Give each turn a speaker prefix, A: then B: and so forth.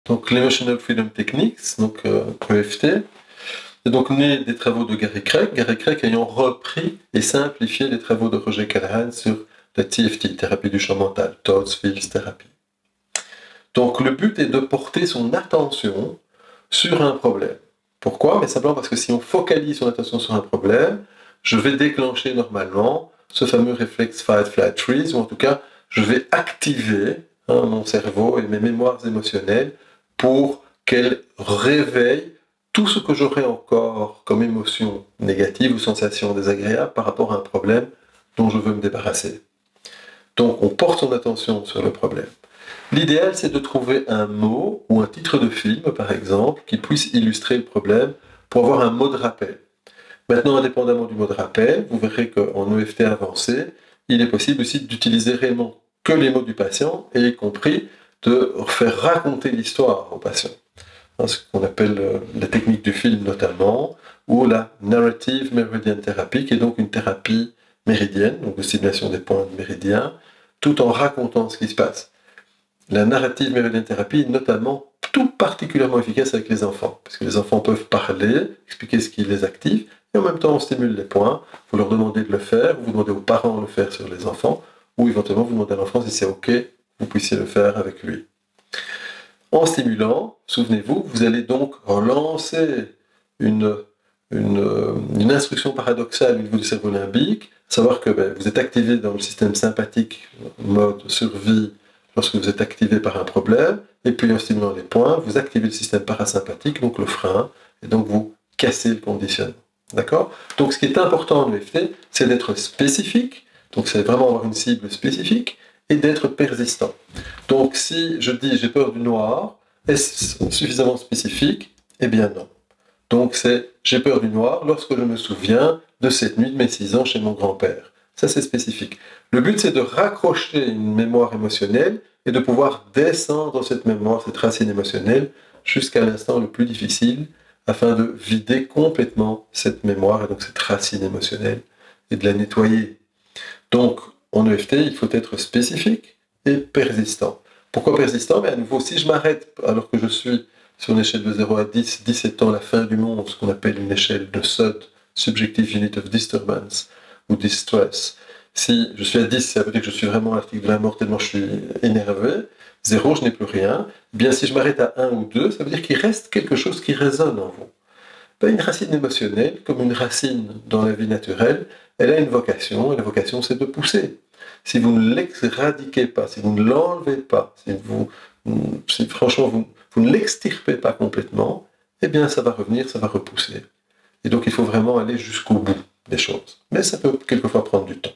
A: donc l'Emotional Freedom Techniques, donc EFT, est donc né des travaux de Gary Craig ayant repris et simplifié les travaux de Roger Callahan sur la TFT, thérapie du champ mental, Thoughts Fields Therapy. Donc le but est de porter son attention sur un problème. Pourquoi? Mais simplement parce que si on focalise son attention sur un problème, je vais déclencher normalement ce fameux réflexe Fight, Flight, Freeze, ou en tout cas, je vais activer mon cerveau et mes mémoires émotionnelles pour qu'elles réveillent tout ce que j'aurais encore comme émotion négative ou sensation désagréable par rapport à un problème dont je veux me débarrasser. Donc on porte son attention sur le problème. L'idéal, c'est de trouver un mot ou un titre de film, par exemple, qui puisse illustrer le problème pour avoir un mot de rappel. Maintenant, indépendamment du mot de rappel, vous verrez qu'en EFT avancé, il est possible aussi d'utiliser réellement que les mots du patient, et y compris de faire raconter l'histoire au patient. Ce qu'on appelle la technique du film notamment, ou la Narrative Meridian Therapy, qui est donc une thérapie méridienne, donc de stimulation des points méridiens, tout en racontant ce qui se passe. La Narrative Meridian Therapy est notamment tout particulièrement efficace avec les enfants, parce que les enfants peuvent parler, expliquer ce qui les active, et en même temps on stimule les points, vous leur demandez de le faire, vous demandez aux parents de le faire sur les enfants, ou éventuellement vous demandez à l'enfant si c'est OK, vous puissiez le faire avec lui. En stimulant, souvenez-vous, vous allez donc lancer une instruction paradoxale au niveau du cerveau limbique, savoir que vous êtes activé dans le système sympathique, mode survie, lorsque vous êtes activé par un problème, et puis en stimulant les points, vous activez le système parasympathique, donc le frein, et donc vous cassez le conditionnement. D'accord? Donc ce qui est important en EFT, c'est d'être spécifique, donc c'est vraiment avoir une cible spécifique, et d'être persistant. Donc si je dis j'ai peur du noir, est-ce suffisamment spécifique? Eh bien non. Donc c'est j'ai peur du noir lorsque je me souviens de cette nuit de mes 6 ans chez mon grand-père. Ça c'est spécifique. Le but c'est de raccrocher une mémoire émotionnelle et de pouvoir descendre cette mémoire, cette racine émotionnelle, jusqu'à l'instant le plus difficile, afin de vider complètement cette mémoire et donc cette racine émotionnelle et de la nettoyer. Donc en EFT, il faut être spécifique et persistant. Pourquoi persistant? Mais à nouveau, si je m'arrête alors que je suis sur une échelle de 0 à 10, 10 étant la fin du monde, ce qu'on appelle une échelle de SUD, Subjective Unit of Disturbance, ou Distress. Si je suis à 10, ça veut dire que je suis vraiment à l'article de la mort tellement je suis énervé. 0, je n'ai plus rien. Eh bien, si je m'arrête à 1 ou 2, ça veut dire qu'il reste quelque chose qui résonne en vous. Une racine émotionnelle, comme une racine dans la vie naturelle, elle a une vocation, et la vocation c'est de pousser. Si vous ne l'exradiquez pas, si vous ne l'enlevez pas, si franchement vous ne l'extirpez pas complètement, eh bien ça va revenir, ça va repousser. Et donc il faut vraiment aller jusqu'au bout des choses. Mais ça peut quelquefois prendre du temps.